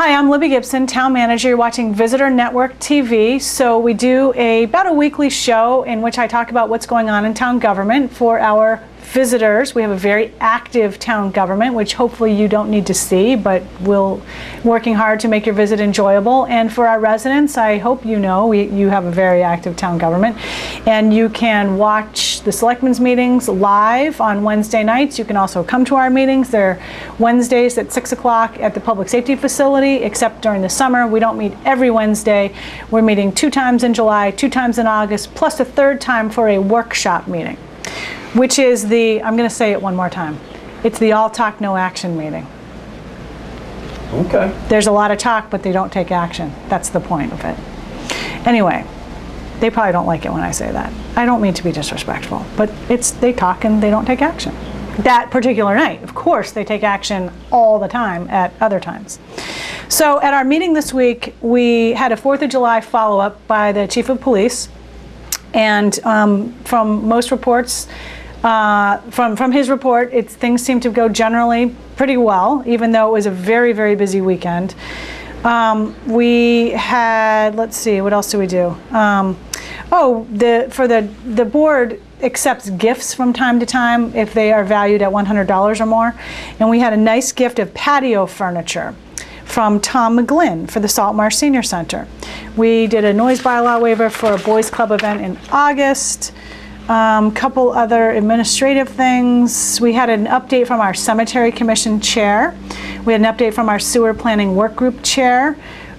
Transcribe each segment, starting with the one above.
Hi, I'm Libby Gibson, Town Manager. You're watching Visitor Network TV. So we do about a weekly show in which I talk about what's going on in town government for our visitors. We have a very active town government, which hopefully you don't need to see, but we're working hard to make your visit enjoyable. And for our residents, I hope you know you have a very active town government. And you can watch the selectmen's meetings live on Wednesday nights. You can also come to our meetings. They're Wednesdays at 6 o'clock at the public safety facility, except during the summer. We don't meet every Wednesday. We're meeting 2 times in July, 2 times in August, plus a 3rd time for a workshop meeting, which is I'm going to say it one more time. It's the all talk, no action meeting. Okay. There's a lot of talk, but they don't take action. That's the point of it. Anyway, they probably don't like it when I say that. I don't mean to be disrespectful, but they talk and they don't take action. That particular night, of course, they take action all the time at other times. So at our meeting this week, we had a 4th of July follow-up by the Chief of Police. And from most reports, from his report, things seem to go generally pretty well, even though it was a very, very busy weekend. We had, let's see, what else do we do? The board accepts gifts from time to time if they are valued at $100 or more. And we had a nice gift of patio furniture from Tom McGlynn for the Saltmarsh Senior Center. We did a noise bylaw waiver for a boys club event in August. Couple other administrative things. We had an update from our cemetery commission chair. We had an update from our sewer planning work group chair.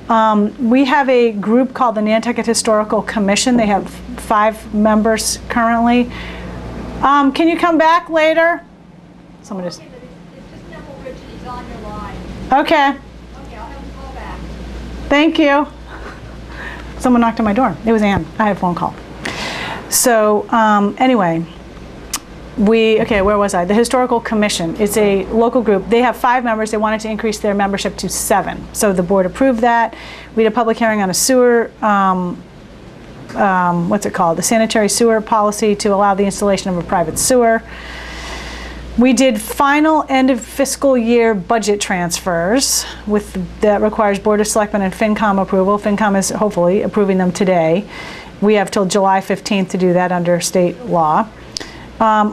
We have a group called the Nantucket Historical Commission. They have 5 members currently. Can you come back later? Someone just. It's just Neville Richard. He's on your line. Okay. Okay, I'll have him call back. Thank you. Someone knocked on my door. It was Ann. I had a phone call. So anyway, where was I? The Historical Commission is a local group. They have 5 members. They wanted to increase their membership to 7. So the board approved that. We had a public hearing on a sewer, what's it called? The sanitary sewer policy to allow the installation of a private sewer. We did final end of fiscal year budget transfers that requires Board of Selectmen and FinCom approval. FinCom is hopefully approving them today. We have till July 15th to do that under state law.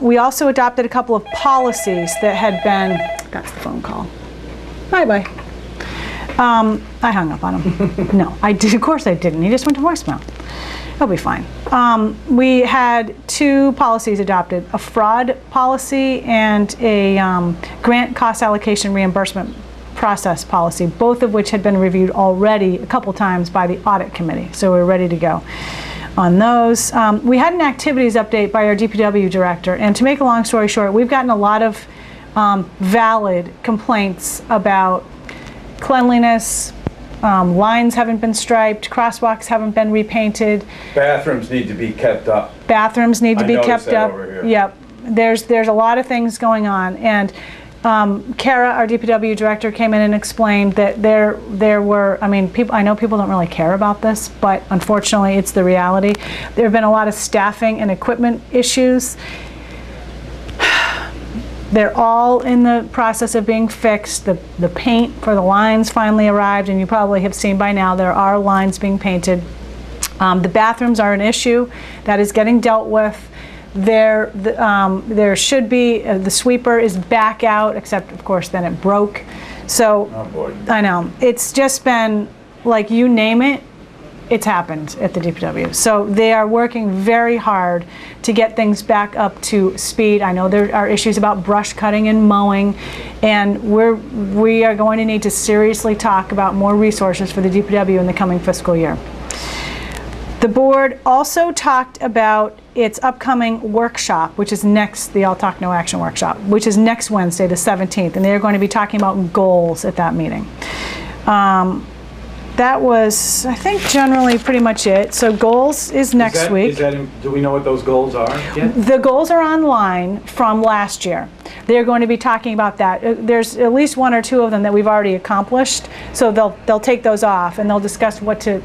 We also adopted a couple of policies that had been, that's the phone call. Bye-bye. I hung up on him. No, I did. Of course I didn't. He just went to voicemail. He'll be fine. We had 2 policies adopted, a fraud policy and a grant cost allocation reimbursement process policy, both of which had been reviewed already a couple times by the audit committee. So we're ready to go on those. We had an activities update by our DPW director, and to make a long story short, we've gotten a lot of valid complaints about cleanliness. Lines haven't been striped, crosswalks haven't been repainted. Bathrooms need to be kept up. Bathrooms need to be kept up. Over here. Yep. There's a lot of things going on, and Kara, our DPW director, came in and explained that there were, I know people don't really care about this, but unfortunately it's the reality. There have been a lot of staffing and equipment issues. They're all in the process of being fixed. The paint for the lines finally arrived, and you probably have seen by now there are lines being painted. The bathrooms are an issue that is getting dealt with. There should be, the sweeper is back out, except of course then it broke. So, oh boy. I know, it's just been like, you name it, it's happened at the DPW. So they are working very hard to get things back up to speed. I know there are issues about brush cutting and mowing, and we are going to need to seriously talk about more resources for the DPW in the coming fiscal year. The board also talked about its upcoming workshop, which is next, the All Talk No Action workshop, which is next Wednesday, the 17th, and they're going to be talking about goals at that meeting. That was, I think, generally pretty much it. So goals is next week. Do we know what those goals are yet? The goals are online from last year. They're going to be talking about that. There's at least 1 or 2 of them that we've already accomplished, so they'll take those off and they'll discuss what to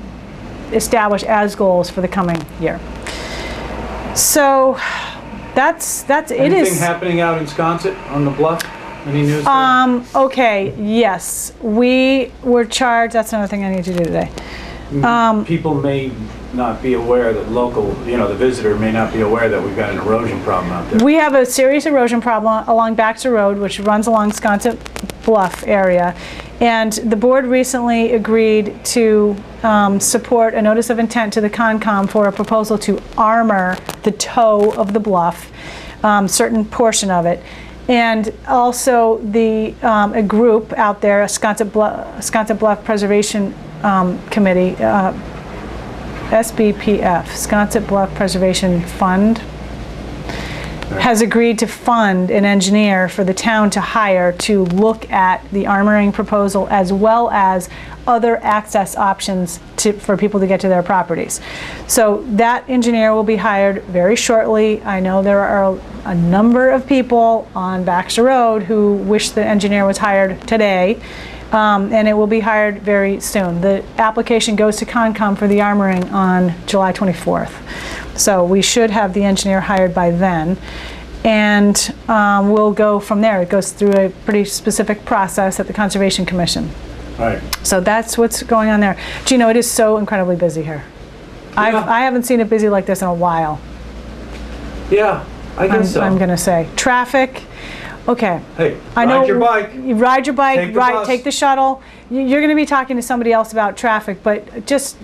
establish as goals for the coming year. So that's it. Anything happening out in Sconset on the bluff? Any news there? Okay, yes, we were charged, that's another thing I need to do today. People may not be aware that the visitor may not be aware that we've got an erosion problem out there. We have a serious erosion problem along Baxter Road, which runs along Sconset Bluff area. And the board recently agreed to support a notice of intent to the Concom for a proposal to armor the toe of the bluff, certain portion of it. And also a group out there, a Sconset Bluff Preservation Committee, SBPF, Sconset Bluff Preservation Fund, has agreed to fund an engineer for the town to hire to look at the armoring proposal as well as other access options for people to get to their properties. So that engineer will be hired very shortly. I know there are a number of people on Baxter Road who wish the engineer was hired today. And it will be hired very soon. The application goes to Concom for the armoring on July 24th. So we should have the engineer hired by then. And we'll go from there. It goes through a pretty specific process at the Conservation Commission. Right. So that's what's going on there. Do you know, it is so incredibly busy here. Yeah. I haven't seen it busy like this in a while. Yeah, I guess so. I'm going to say. Traffic. Okay. Hey, I know ride your bike. You ride your bike, Take the bus. take the shuttle. You're going to be talking to somebody else about traffic, but just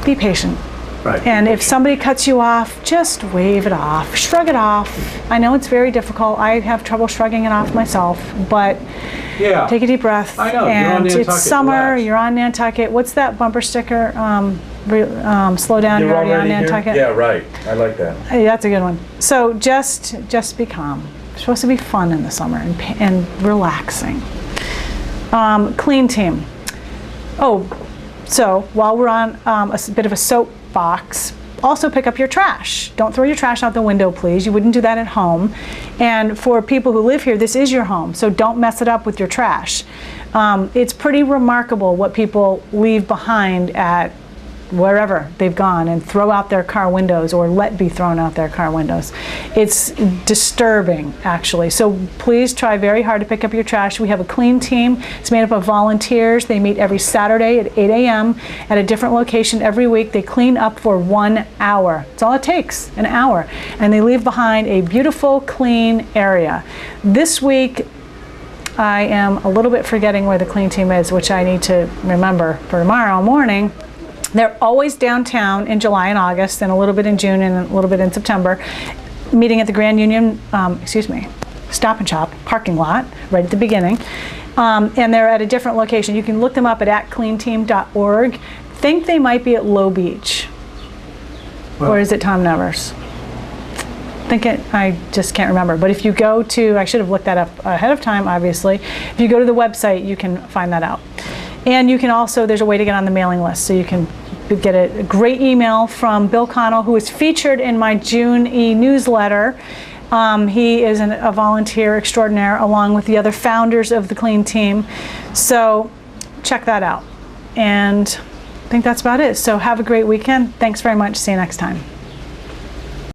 be patient. Right. And if somebody cuts you off, just wave it off, shrug it off. I know it's very difficult. I have trouble shrugging it off myself, but Yeah. take a deep breath. I know, you're on And Nantucket, it's summer, relax. you're on Nantucket. What's that bumper sticker? Slow down, you're already on Nantucket. Yeah, right. I like that. Hey, that's a good one. So just be calm. It's supposed to be fun in the summer and relaxing. Clean team. Oh, so while we're on a bit of a soapbox, also pick up your trash. Don't throw your trash out the window, please. You wouldn't do that at home. And for people who live here, this is your home, so don't mess it up with your trash. It's pretty remarkable what people leave behind at wherever they've gone and throw out their car windows or let be thrown out their car windows. It's disturbing, actually. So please try very hard to pick up your trash. We have a clean team. It's made up of volunteers. They meet every Saturday at 8 a.m. at a different location every week. They clean up for 1 hour. That's all it takes, an hour. And they leave behind a beautiful, clean area. This week, I am a little bit forgetting where the clean team is, which I need to remember for tomorrow morning. They're always downtown in July and August, and a little bit in June and a little bit in September, meeting at the Grand Union, Stop and Shop parking lot right at the beginning. And they're at a different location. You can look them up at cleanteam.org. Think they might be at Low Beach. Or is it Tom Nevers? I just can't remember. But if you go to, I should have looked that up ahead of time, obviously. If you go to the website, you can find that out. And you can also, there's a way to get on the mailing list, so you can get a great email from Bill Connell, who is featured in my June newsletter. He is a volunteer extraordinaire, along with the other founders of the Clean Team. So check that out. And I think that's about it. So have a great weekend. Thanks very much. See you next time.